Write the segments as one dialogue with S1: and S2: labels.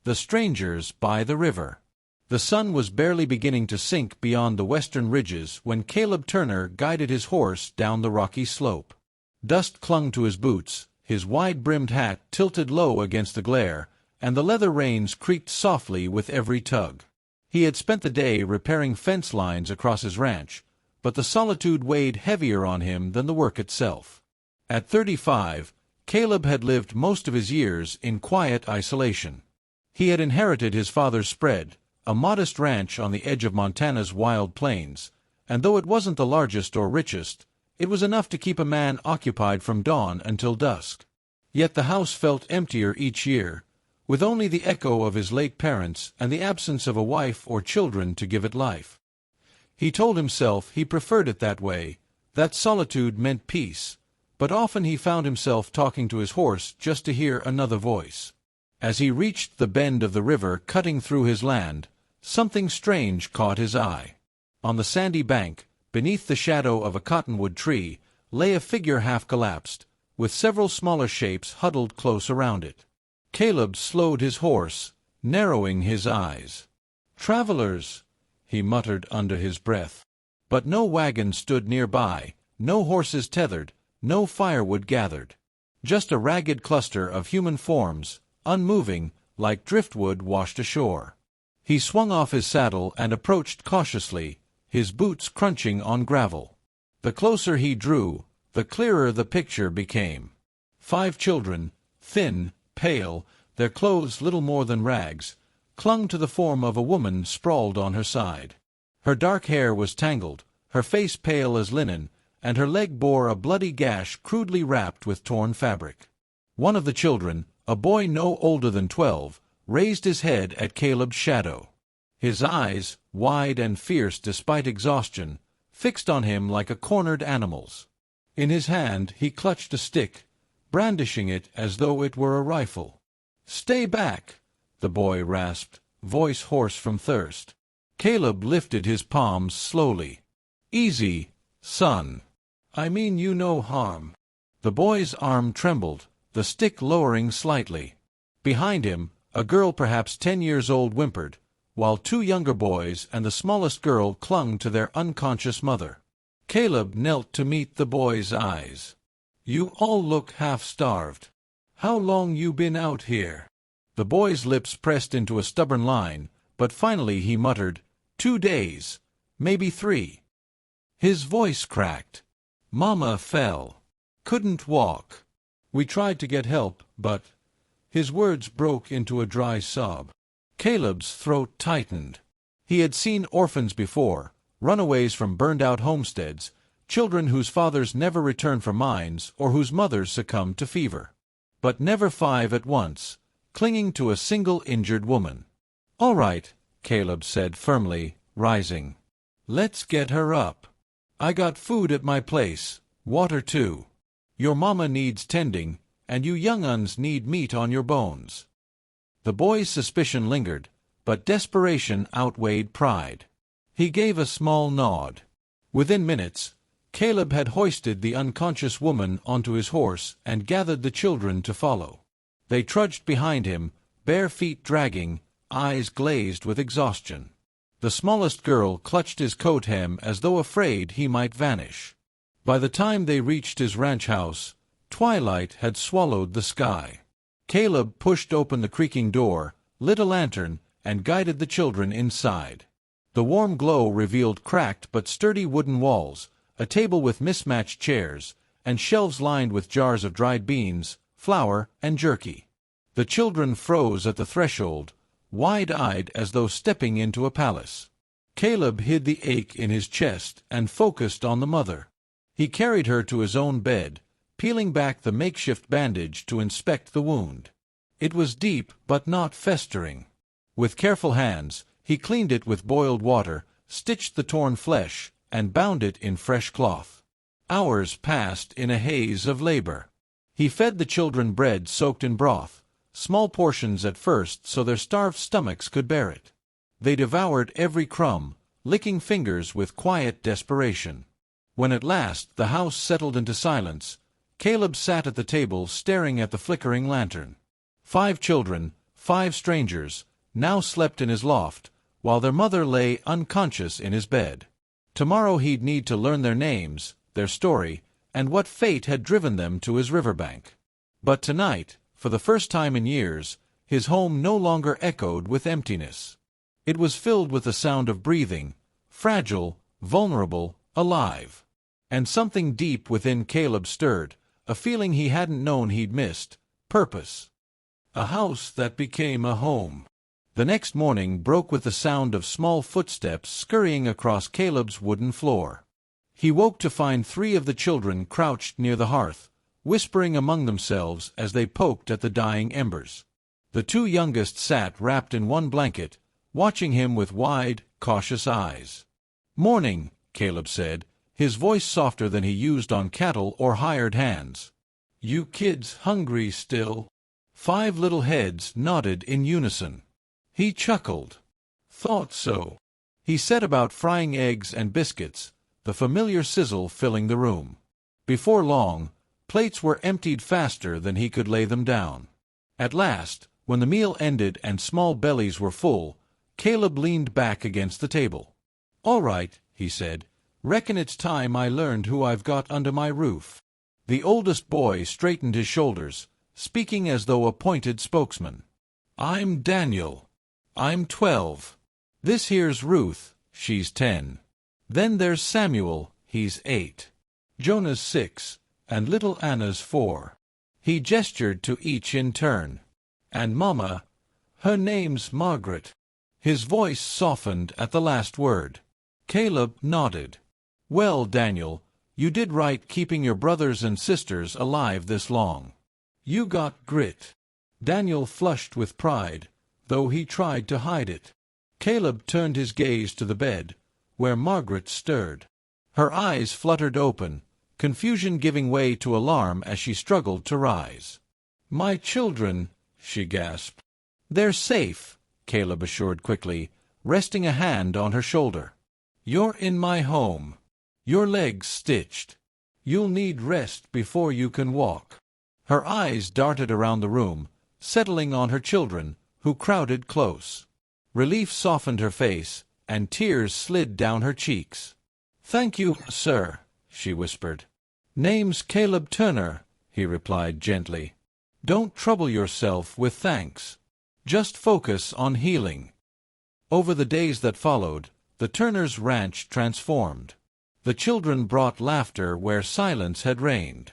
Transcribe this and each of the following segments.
S1: The Strangers by the River. The sun was barely beginning to sink beyond the western ridges when Caleb Turner guided his horse down the rocky slope. Dust clung to his boots, his wide-brimmed hat tilted low against the glare, and the leather reins creaked softly with every tug. He had spent the day repairing fence lines across his ranch, but the solitude weighed heavier on him than the work itself. At 35, Caleb had lived most of his years in quiet isolation. He had inherited his father's spread, a modest ranch on the edge of Montana's wild plains, and though it wasn't the largest or richest, it was enough to keep a man occupied from dawn until dusk. Yet the house felt emptier each year, with only the echo of his late parents and the absence of a wife or children to give it life. He told himself he preferred it that way, that solitude meant peace, but often he found himself talking to his horse just to hear another voice. As he reached the bend of the river cutting through his land, something strange caught his eye. On the sandy bank, beneath the shadow of a cottonwood tree, lay a figure half collapsed, with several smaller shapes huddled close around it. Caleb slowed his horse, narrowing his eyes. "Travelers," he muttered under his breath. But no wagon stood nearby, no horses tethered, no firewood gathered. Just a ragged cluster of human forms, unmoving, like driftwood washed ashore. He swung off his saddle and approached cautiously, his boots crunching on gravel. The closer he drew, the clearer the picture became. 5 children, thin, pale, their clothes little more than rags, clung to the form of a woman sprawled on her side. Her dark hair was tangled, her face pale as linen, and her leg bore a bloody gash crudely wrapped with torn fabric. One of the children, a boy no older than 12, raised his head at Caleb's shadow. His eyes, wide and fierce despite exhaustion, fixed on him like a cornered animal's. In his hand he clutched a stick, brandishing it as though it were a rifle. "Stay back," the boy rasped, voice hoarse from thirst. Caleb lifted his palms slowly. "Easy, son. I mean you no harm." The boy's arm trembled, the stick lowering slightly. Behind him, a girl perhaps 10 years old whimpered, while 2 younger boys and the smallest girl clung to their unconscious mother. Caleb knelt to meet the boy's eyes. "You all look half-starved. How long you been out here?" The boy's lips pressed into a stubborn line, but finally he muttered, 2 days, maybe 3. His voice cracked. "Mama fell. Couldn't walk. We tried to get help, but—" His words broke into a dry sob. Caleb's throat tightened. He had seen orphans before, runaways from burned-out homesteads, children whose fathers never returned from mines or whose mothers succumbed to fever. But never 5 at once, clinging to a single injured woman. "All right," Caleb said firmly, rising. "Let's get her up. I got food at my place, water too. Your mama needs tending, and you young uns need meat on your bones." The boy's suspicion lingered, but desperation outweighed pride. He gave a small nod. Within minutes, Caleb had hoisted the unconscious woman onto his horse and gathered the children to follow. They trudged behind him, bare feet dragging, eyes glazed with exhaustion. The smallest girl clutched his coat hem as though afraid he might vanish. By the time they reached his ranch house, twilight had swallowed the sky. Caleb pushed open the creaking door, lit a lantern, and guided the children inside. The warm glow revealed cracked but sturdy wooden walls, a table with mismatched chairs, and shelves lined with jars of dried beans, flour, and jerky. The children froze at the threshold, wide-eyed as though stepping into a palace. Caleb hid the ache in his chest and focused on the mother. He carried her to his own bed, peeling back the makeshift bandage to inspect the wound. It was deep but not festering. With careful hands, he cleaned it with boiled water, stitched the torn flesh, and bound it in fresh cloth. Hours passed in a haze of labor. He fed the children bread soaked in broth, small portions at first so their starved stomachs could bear it. They devoured every crumb, licking fingers with quiet desperation. When at last the house settled into silence, Caleb sat at the table staring at the flickering lantern. 5 children, 5 strangers, now slept in his loft, while their mother lay unconscious in his bed. Tomorrow he'd need to learn their names, their story, and what fate had driven them to his riverbank. But tonight, for the first time in years, his home no longer echoed with emptiness. It was filled with the sound of breathing, fragile, vulnerable, alive. And something deep within Caleb stirred, a feeling he hadn't known he'd missed: purpose. A house that became a home. The next morning broke with the sound of small footsteps scurrying across Caleb's wooden floor. He woke to find 3 of the children crouched near the hearth, whispering among themselves as they poked at the dying embers. The 2 youngest sat wrapped in one blanket, watching him with wide, cautious eyes. "Morning," Caleb said, his voice softer than he used on cattle or hired hands. "You kids hungry still?" 5 little heads nodded in unison. He chuckled. "Thought so." He set about frying eggs and biscuits, the familiar sizzle filling the room. Before long, plates were emptied faster than he could lay them down. At last, when the meal ended and small bellies were full, Caleb leaned back against the table. "All right," he said, "reckon it's time I learned who I've got under my roof." The oldest boy straightened his shoulders, speaking as though appointed spokesman. "I'm Daniel. I'm 12. This here's Ruth, she's 10. Then there's Samuel, he's 8. Jonah's 6, and little Anna's 4. He gestured to each in turn. "And Mama, her name's Margaret." His voice softened at the last word. Caleb nodded. "Well, Daniel, you did right keeping your brothers and sisters alive this long. You got grit." Daniel flushed with pride, though he tried to hide it. Caleb turned his gaze to the bed, where Margaret stirred. Her eyes fluttered open, confusion giving way to alarm as she struggled to rise. "My children," she gasped. "They're safe," Caleb assured quickly, resting a hand on her shoulder. "You're in my home. Your leg's stitched. You'll need rest before you can walk." Her eyes darted around the room, settling on her children, who crowded close. Relief softened her face, and tears slid down her cheeks. "Thank you, sir," she whispered. "Name's Caleb Turner," he replied gently. "Don't trouble yourself with thanks. Just focus on healing." Over the days that followed, the Turners' ranch transformed. The children brought laughter where silence had reigned.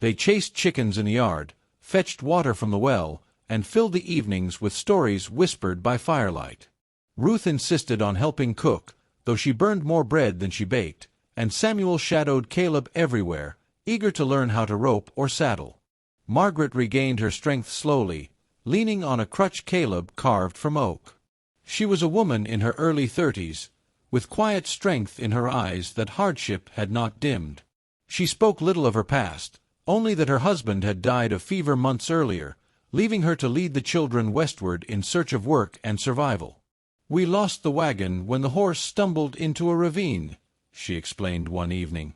S1: They chased chickens in the yard, fetched water from the well, and filled the evenings with stories whispered by firelight. Ruth insisted on helping cook, though she burned more bread than she baked, and Samuel shadowed Caleb everywhere, eager to learn how to rope or saddle. Margaret regained her strength slowly, leaning on a crutch Caleb carved from oak. She was a woman in her early 30s, with quiet strength in her eyes that hardship had not dimmed. She spoke little of her past, only that her husband had died of fever months earlier, leaving her to lead the children westward in search of work and survival. "We lost the wagon when the horse stumbled into a ravine," she explained one evening.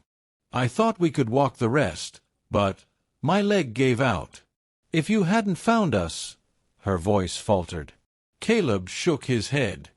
S1: "I thought we could walk the rest, but my leg gave out. If you hadn't found us—" her voice faltered. Caleb shook his head.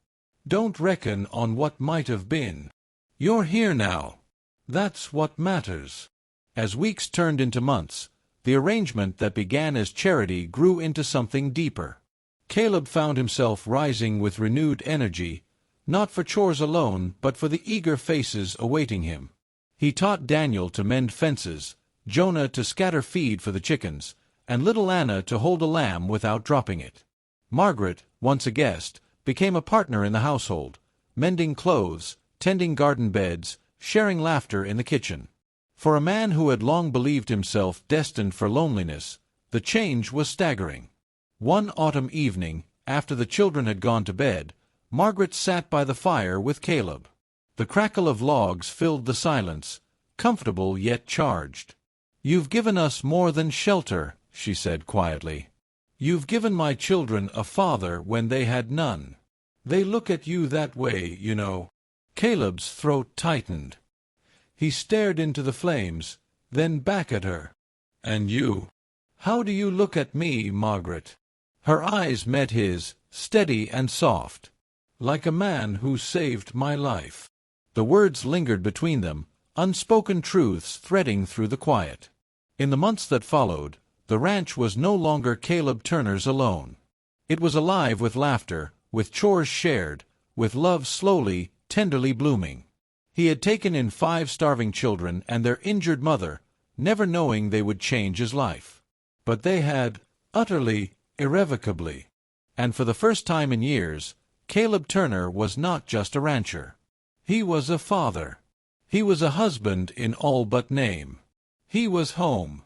S1: "Don't reckon on what might have been. You're here now. That's what matters." As weeks turned into months, the arrangement that began as charity grew into something deeper. Caleb found himself rising with renewed energy, not for chores alone, but for the eager faces awaiting him. He taught Daniel to mend fences, Jonah to scatter feed for the chickens, and little Anna to hold a lamb without dropping it. Margaret, once a guest, became a partner in the household, mending clothes, tending garden beds, sharing laughter in the kitchen. For a man who had long believed himself destined for loneliness, the change was staggering. One autumn evening, after the children had gone to bed, Margaret sat by the fire with Caleb. The crackle of logs filled the silence, comfortable yet charged. "You've given us more than shelter," she said quietly. "You've given my children a father when they had none. They look at you that way, you know." Caleb's throat tightened. He stared into the flames, then back at her. "And you? How do you look at me, Margaret?" Her eyes met his, steady and soft. "Like a man who saved my life." The words lingered between them, unspoken truths threading through the quiet. In the months that followed, the ranch was no longer Caleb Turner's alone. It was alive with laughter, with chores shared, with love slowly, tenderly blooming. He had taken in 5 starving children and their injured mother, never knowing they would change his life. But they had, utterly, irrevocably. And for the first time in years, Caleb Turner was not just a rancher. He was a father. He was a husband in all but name. He was home.